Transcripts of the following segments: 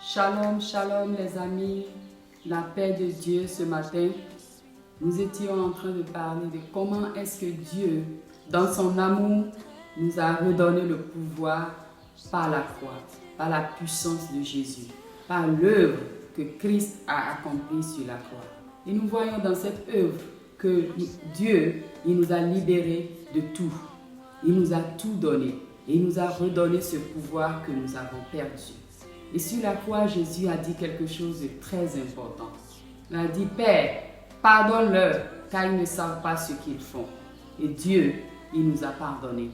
Shalom, shalom les amis, la paix de Dieu ce matin. Nous étions en train de parler de comment est-ce que Dieu, dans son amour, nous a redonné le pouvoir par la croix, par la puissance de Jésus, par l'œuvre que Christ a accomplie sur la croix. Et nous voyons dans cette œuvre que Dieu, il nous a libérés de tout. Il nous a tout donné et il nous a redonné ce pouvoir que nous avons perdu. Et sur la croix, Jésus a dit quelque chose de très important. Il a dit, Père, pardonne-leur, car ils ne savent pas ce qu'ils font. Et Dieu, il nous a pardonné.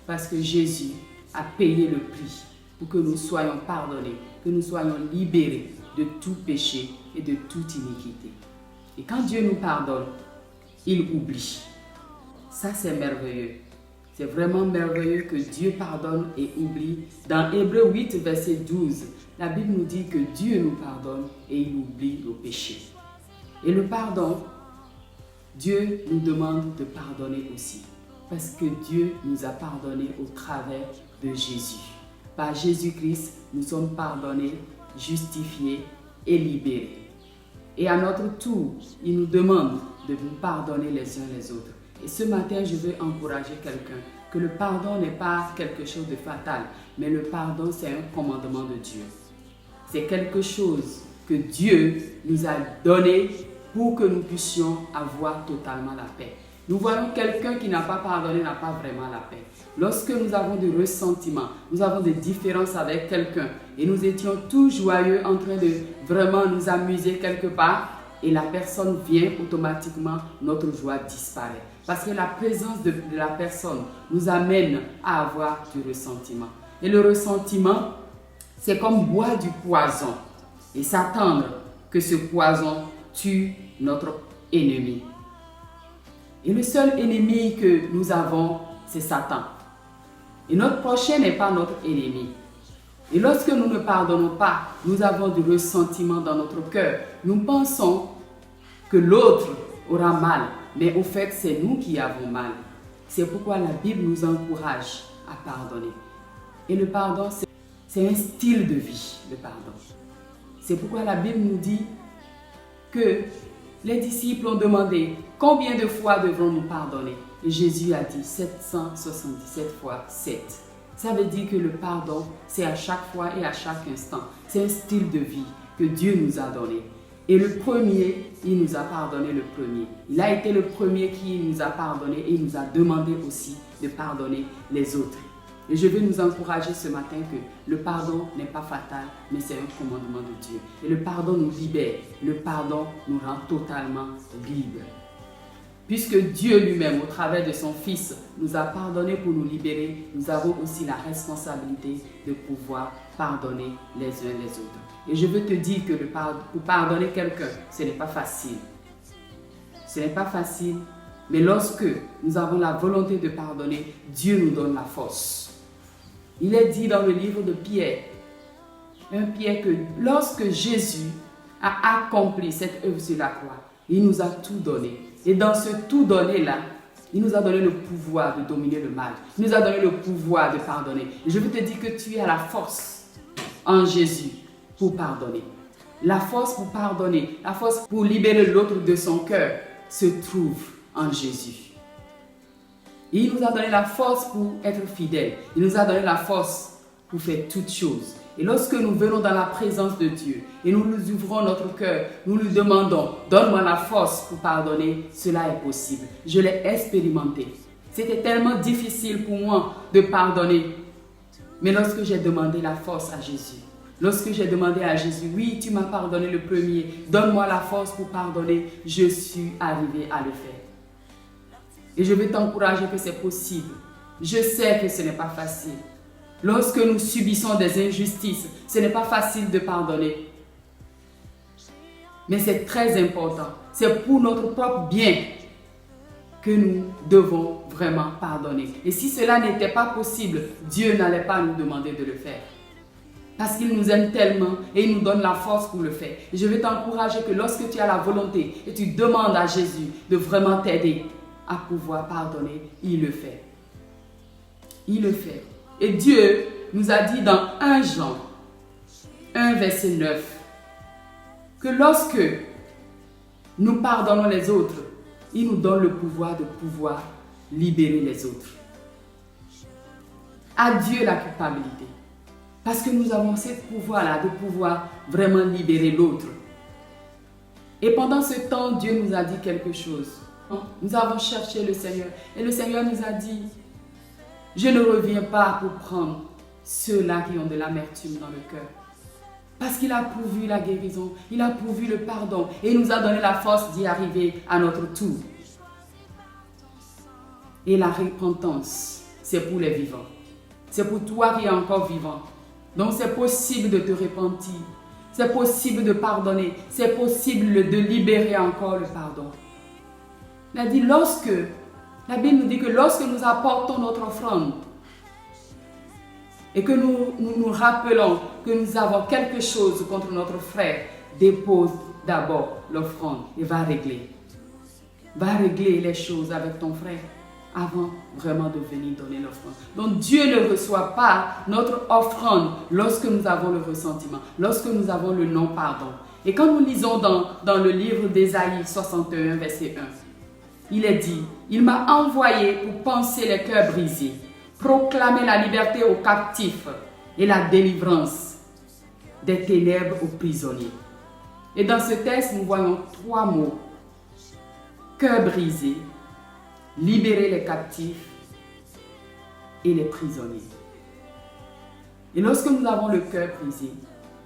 Parce que Jésus a payé le prix pour que nous soyons pardonnés, que nous soyons libérés de tout péché et de toute iniquité. Et quand Dieu nous pardonne, il oublie. Ça, c'est merveilleux. C'est vraiment merveilleux que Dieu pardonne et oublie. Dans Hébreux 8, verset 12, la Bible nous dit que Dieu nous pardonne et il oublie nos péchés. Et le pardon, Dieu nous demande de pardonner aussi. Parce que Dieu nous a pardonné au travers de Jésus. Par Jésus-Christ, nous sommes pardonnés, justifiés et libérés. Et à notre tour, il nous demande de nous pardonner les uns les autres. Et ce matin, je veux encourager quelqu'un que le pardon n'est pas quelque chose de fatal, mais le pardon, c'est un commandement de Dieu. C'est quelque chose que Dieu nous a donné pour que nous puissions avoir totalement la paix. Nous voyons quelqu'un qui n'a pas pardonné, n'a pas vraiment la paix. Lorsque nous avons des ressentiments, nous avons des différences avec quelqu'un et nous étions tous joyeux en train de vraiment nous amuser quelque part, et la personne vient, automatiquement, notre joie disparaît. Parce que la présence de la personne nous amène à avoir du ressentiment. Et le ressentiment, c'est comme boire du poison et s'attendre que ce poison tue notre ennemi. Et le seul ennemi que nous avons, c'est Satan. Et notre prochain n'est pas notre ennemi. Et lorsque nous ne pardonnons pas, nous avons du ressentiment dans notre cœur. Nous pensons que l'autre aura mal, mais au fait, c'est nous qui avons mal. C'est pourquoi la Bible nous encourage à pardonner. Et le pardon, c'est un style de vie, le pardon. C'est pourquoi la Bible nous dit que les disciples ont demandé combien de fois devrons-nous pardonner. Et Jésus a dit 777 fois 7. Ça veut dire que le pardon, c'est à chaque fois et à chaque instant. C'est un style de vie que Dieu nous a donné. Et le premier, il nous a pardonné le premier. Il a été le premier qui nous a pardonné et il nous a demandé aussi de pardonner les autres. Et je veux nous encourager ce matin que le pardon n'est pas fatal, mais c'est un commandement de Dieu. Et le pardon nous libère. Le pardon nous rend totalement libres. Puisque Dieu lui-même, au travers de son Fils, nous a pardonné pour nous libérer, nous avons aussi la responsabilité de pouvoir pardonner les uns les autres. Et je veux te dire que pour pardonner quelqu'un, ce n'est pas facile. Ce n'est pas facile, mais lorsque nous avons la volonté de pardonner, Dieu nous donne la force. Il est dit dans le livre de Pierre, que lorsque Jésus a accompli cette œuvre sur la croix, il nous a tout donné. Et dans ce tout donné-là, il nous a donné le pouvoir de dominer le mal. Il nous a donné le pouvoir de pardonner. Et je veux te dire que tu as la force en Jésus pour pardonner. La force pour pardonner, la force pour libérer l'autre de son cœur se trouve en Jésus. Et il nous a donné la force pour être fidèles. Il nous a donné la force pour faire toutes choses. Et lorsque nous venons dans la présence de Dieu et nous lui ouvrons notre cœur, nous lui demandons, donne-moi la force pour pardonner, cela est possible. Je l'ai expérimenté. C'était tellement difficile pour moi de pardonner. Mais lorsque j'ai demandé la force à Jésus, lorsque j'ai demandé à Jésus, oui, tu m'as pardonné le premier, donne-moi la force pour pardonner, je suis arrivé à le faire. Et je veux t'encourager que c'est possible. Je sais que ce n'est pas facile. Lorsque nous subissons des injustices, ce n'est pas facile de pardonner. Mais c'est très important. C'est pour notre propre bien que nous devons vraiment pardonner. Et si cela n'était pas possible, Dieu n'allait pas nous demander de le faire. Parce qu'il nous aime tellement et il nous donne la force pour le faire. Et je veux t'encourager que lorsque tu as la volonté et tu demandes à Jésus de vraiment t'aider à pouvoir pardonner, il le fait. Il le fait. Et Dieu nous a dit dans 1 Jean 1, verset 9, que lorsque nous pardonnons les autres, il nous donne le pouvoir de pouvoir libérer les autres. À Dieu la culpabilité. Parce que nous avons ce pouvoir-là de pouvoir vraiment libérer l'autre. Et pendant ce temps, Dieu nous a dit quelque chose. Nous avons cherché le Seigneur. Et le Seigneur nous a dit, je ne reviens pas pour prendre ceux-là qui ont de l'amertume dans le cœur. Parce qu'il a pourvu la guérison, il a pourvu le pardon et il nous a donné la force d'y arriver à notre tour. Et la repentance, c'est pour les vivants. C'est pour toi qui es encore vivant. Donc c'est possible de te repentir. C'est possible de pardonner. C'est possible de libérer encore le pardon. Il a dit, la Bible nous dit que lorsque nous apportons notre offrande et que nous rappelons que nous avons quelque chose contre notre frère, dépose d'abord l'offrande et va régler. Va régler les choses avec ton frère avant vraiment de venir donner l'offrande. Donc Dieu ne reçoit pas notre offrande lorsque nous avons le ressentiment, lorsque nous avons le non-pardon. Et quand nous lisons dans le livre d'Ésaïe 61, verset 1, il est dit, « Il m'a envoyé pour panser les cœurs brisés, proclamer la liberté aux captifs et la délivrance des ténèbres aux prisonniers. » Et dans ce texte, nous voyons 3 mots. Cœur brisé, libérer les captifs et les prisonniers. Et lorsque nous avons le cœur brisé,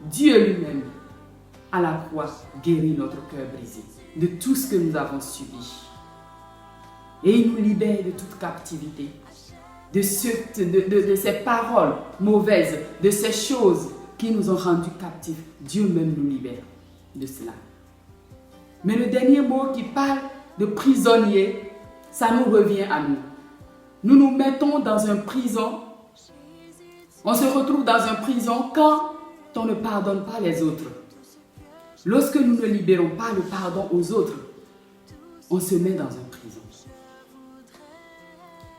Dieu lui-même, à la croix, guérit notre cœur brisé de tout ce que nous avons subi. Et il nous libère de toute captivité, de ces paroles mauvaises, de ces choses qui nous ont rendus captifs. Dieu même nous libère de cela. Mais le dernier mot qui parle de prisonnier, ça nous revient à nous. Nous nous mettons dans une prison. On se retrouve dans une prison quand on ne pardonne pas les autres. Lorsque nous ne libérons pas le pardon aux autres, on se met dans une prison.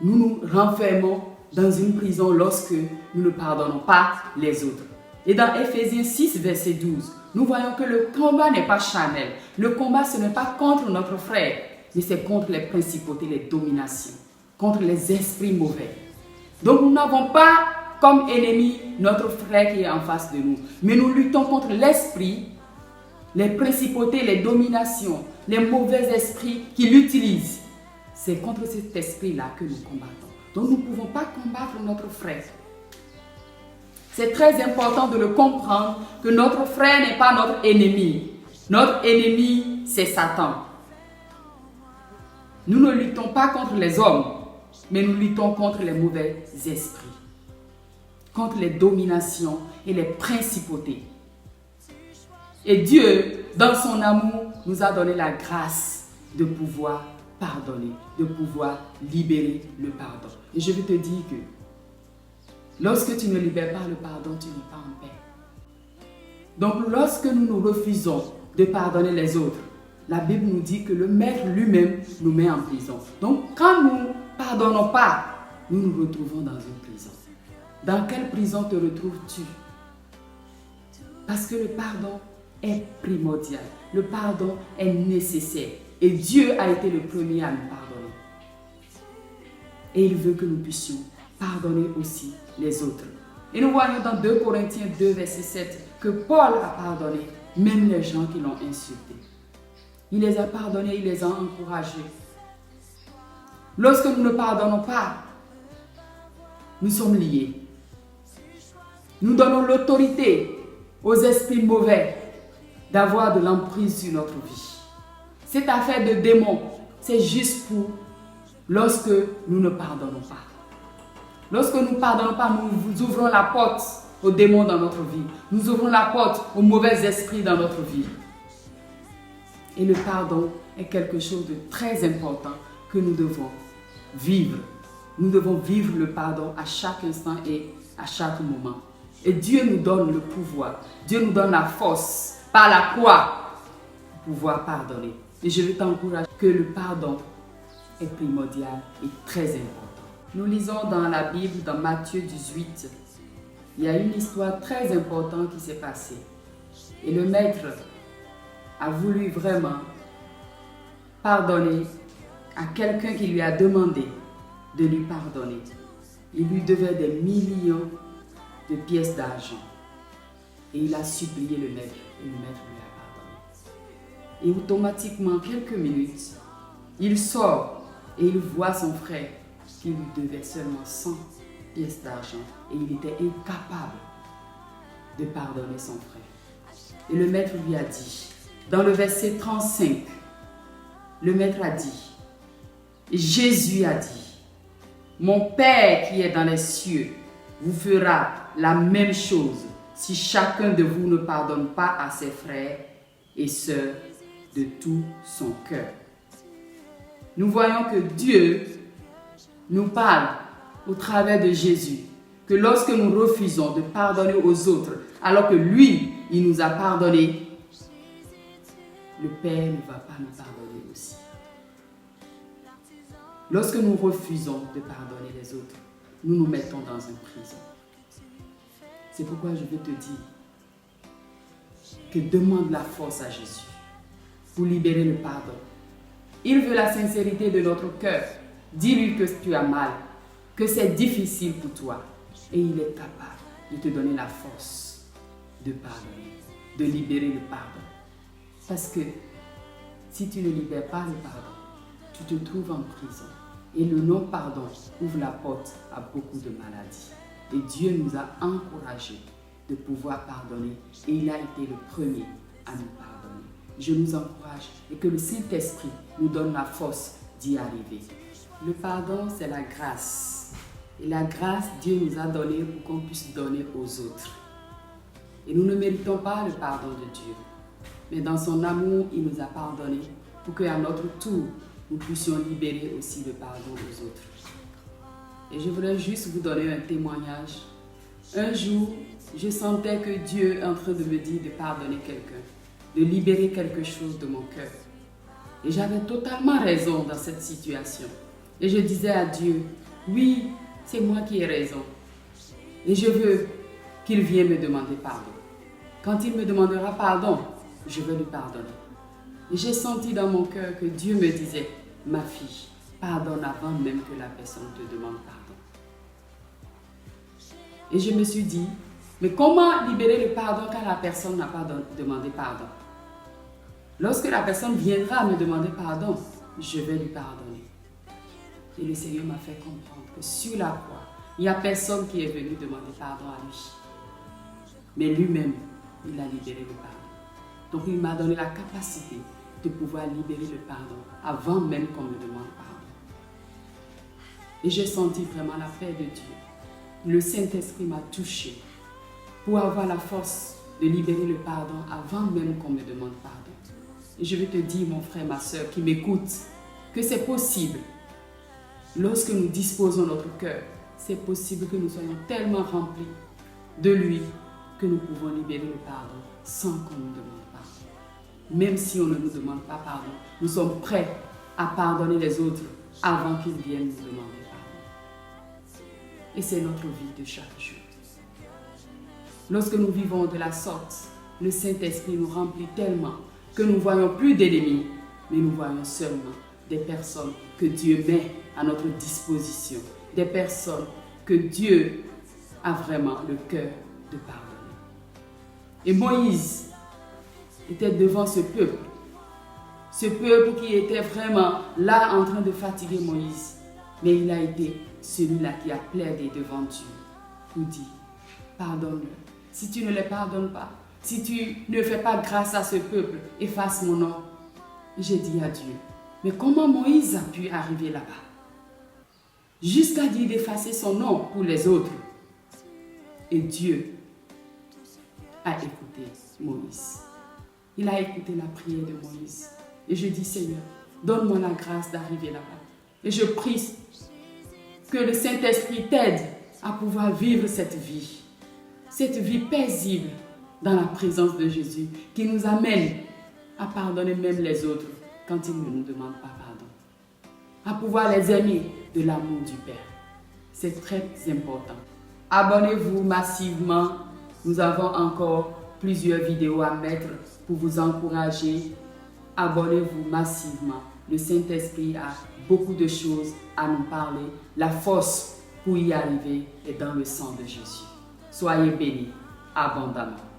Nous nous renfermons dans une prison lorsque nous ne pardonnons pas les autres. Et dans Éphésiens 6, verset 12, nous voyons que le combat n'est pas charnel. Le combat, ce n'est pas contre notre frère, mais c'est contre les principautés, les dominations, contre les esprits mauvais. Donc nous n'avons pas comme ennemi notre frère qui est en face de nous, mais nous luttons contre l'esprit, les principautés, les dominations, les mauvais esprits qui l'utilisent. C'est contre cet esprit-là que nous combattons. Donc nous ne pouvons pas combattre notre frère. C'est très important de le comprendre que notre frère n'est pas notre ennemi. Notre ennemi, c'est Satan. Nous ne luttons pas contre les hommes, mais nous luttons contre les mauvais esprits, contre les dominations et les principautés. Et Dieu, dans son amour, nous a donné la grâce de pouvoir pardonner, de pouvoir libérer le pardon. Et je veux te dire que lorsque tu ne libères pas le pardon, tu n'es pas en paix. Donc lorsque nous nous refusons de pardonner les autres, la Bible nous dit que le maître lui-même nous met en prison. Donc quand nous ne pardonnons pas, nous nous retrouvons dans une prison. Dans quelle prison te retrouves-tu? Parce que le pardon est primordial. Le pardon est nécessaire. Et Dieu a été le premier à nous pardonner. Et il veut que nous puissions pardonner aussi les autres. Et nous voyons dans 2 Corinthiens 2, verset 7, que Paul a pardonné même les gens qui l'ont insulté. Il les a pardonnés, il les a encouragés. Lorsque nous ne pardonnons pas, nous sommes liés. Nous donnons l'autorité aux esprits mauvais d'avoir de l'emprise sur notre vie. Cette affaire de démon, c'est juste pour lorsque nous ne pardonnons pas. Lorsque nous ne pardonnons pas, nous ouvrons la porte aux démons dans notre vie. Nous ouvrons la porte aux mauvais esprits dans notre vie. Et le pardon est quelque chose de très important que nous devons vivre. Nous devons vivre le pardon à chaque instant et à chaque moment. Et Dieu nous donne le pouvoir. Dieu nous donne la force par la croix pour pouvoir pardonner. Et je veux t'encourager que le pardon est primordial et très important. Nous lisons dans la Bible, dans Matthieu 18, il y a une histoire très importante qui s'est passée. Et le maître a voulu vraiment pardonner à quelqu'un qui lui a demandé de lui pardonner. Il lui devait des millions de pièces d'argent. Et il a supplié le maître, et le maître lui a pardonné. Et automatiquement, quelques minutes, il sort et il voit son frère qui lui devait seulement 100 pièces d'argent. Et il était incapable de pardonner son frère. Et le maître lui a dit, dans le verset 35, le maître a dit, Jésus a dit, mon Père qui est dans les cieux vous fera la même chose si chacun de vous ne pardonne pas à ses frères et sœurs de tout son cœur. Nous voyons que Dieu nous parle au travers de Jésus, que lorsque nous refusons de pardonner aux autres, alors que lui, il nous a pardonné, le Père ne va pas nous pardonner aussi. Lorsque nous refusons de pardonner les autres, nous nous mettons dans une prison. C'est pourquoi je veux te dire que demande la force à Jésus pour libérer le pardon. Il veut la sincérité de notre cœur. Dis-lui que tu as mal, que c'est difficile pour toi. Et il est capable de te donner la force de pardonner, de libérer le pardon. Parce que si tu ne libères pas le pardon, tu te trouves en prison. Et le non-pardon ouvre la porte à beaucoup de maladies. Et Dieu nous a encouragés de pouvoir pardonner. Et il a été le premier à nous pardonner. Je nous encourage et que le Saint-Esprit nous donne la force d'y arriver. Le pardon, c'est la grâce. Et la grâce, Dieu nous a donné pour qu'on puisse donner aux autres. Et nous ne méritons pas le pardon de Dieu. Mais dans son amour, il nous a pardonné pour qu'à notre tour, nous puissions libérer aussi le pardon aux autres. Et je voudrais juste vous donner un témoignage. Un jour, je sentais que Dieu est en train de me dire de pardonner quelqu'un, de libérer quelque chose de mon cœur. Et j'avais totalement raison dans cette situation. Et je disais à Dieu, oui, c'est moi qui ai raison. Et je veux qu'il vienne me demander pardon. Quand il me demandera pardon, je vais lui pardonner. Et j'ai senti dans mon cœur que Dieu me disait, ma fille, pardonne avant même que la personne te demande pardon. Et je me suis dit, mais comment libérer le pardon quand la personne n'a pas demandé pardon? Lorsque la personne viendra me demander pardon, je vais lui pardonner. Et le Seigneur m'a fait comprendre que sur la croix, il n'y a personne qui est venu demander pardon à lui. Mais lui-même, il a libéré le pardon. Donc il m'a donné la capacité de pouvoir libérer le pardon avant même qu'on me demande pardon. Et j'ai senti vraiment la paix de Dieu. Le Saint-Esprit m'a touché pour avoir la force de libérer le pardon avant même qu'on me demande pardon. Et je veux te dire, mon frère, ma soeur qui m'écoute, que c'est possible. Lorsque nous disposons notre cœur, c'est possible que nous soyons tellement remplis de lui que nous pouvons libérer le pardon sans qu'on nous demande pardon. Même si on ne nous demande pas pardon, nous sommes prêts à pardonner les autres avant qu'ils viennent nous demander pardon. Et c'est notre vie de chaque jour. Lorsque nous vivons de la sorte, le Saint-Esprit nous remplit tellement que nous ne voyons plus d'ennemis, mais nous voyons seulement des personnes que Dieu met à notre disposition, des personnes que Dieu a vraiment le cœur de pardonner. Et Moïse était devant ce peuple qui était vraiment là en train de fatiguer Moïse, mais il a été celui-là qui a plaidé devant Dieu pour dire, pardonne-le. Si tu ne les pardonnes pas, si tu ne fais pas grâce à ce peuple, efface mon nom. J'ai dit à Dieu, mais comment Moïse a pu arriver là-bas? Jusqu'à dire d'effacer son nom pour les autres. Et Dieu a écouté Moïse. Il a écouté la prière de Moïse. Et je dis, Seigneur, donne-moi la grâce d'arriver là-bas. Et je prie que le Saint-Esprit t'aide à pouvoir vivre cette vie paisible dans la présence de Jésus, qui nous amène à pardonner même les autres quand ils ne nous demandent pas pardon. À pouvoir les aimer de l'amour du Père. C'est très important. Abonnez-vous massivement. Nous avons encore plusieurs vidéos à mettre pour vous encourager. Abonnez-vous massivement. Le Saint-Esprit a beaucoup de choses à nous parler. La force pour y arriver est dans le sang de Jésus. Soyez bénis abondamment.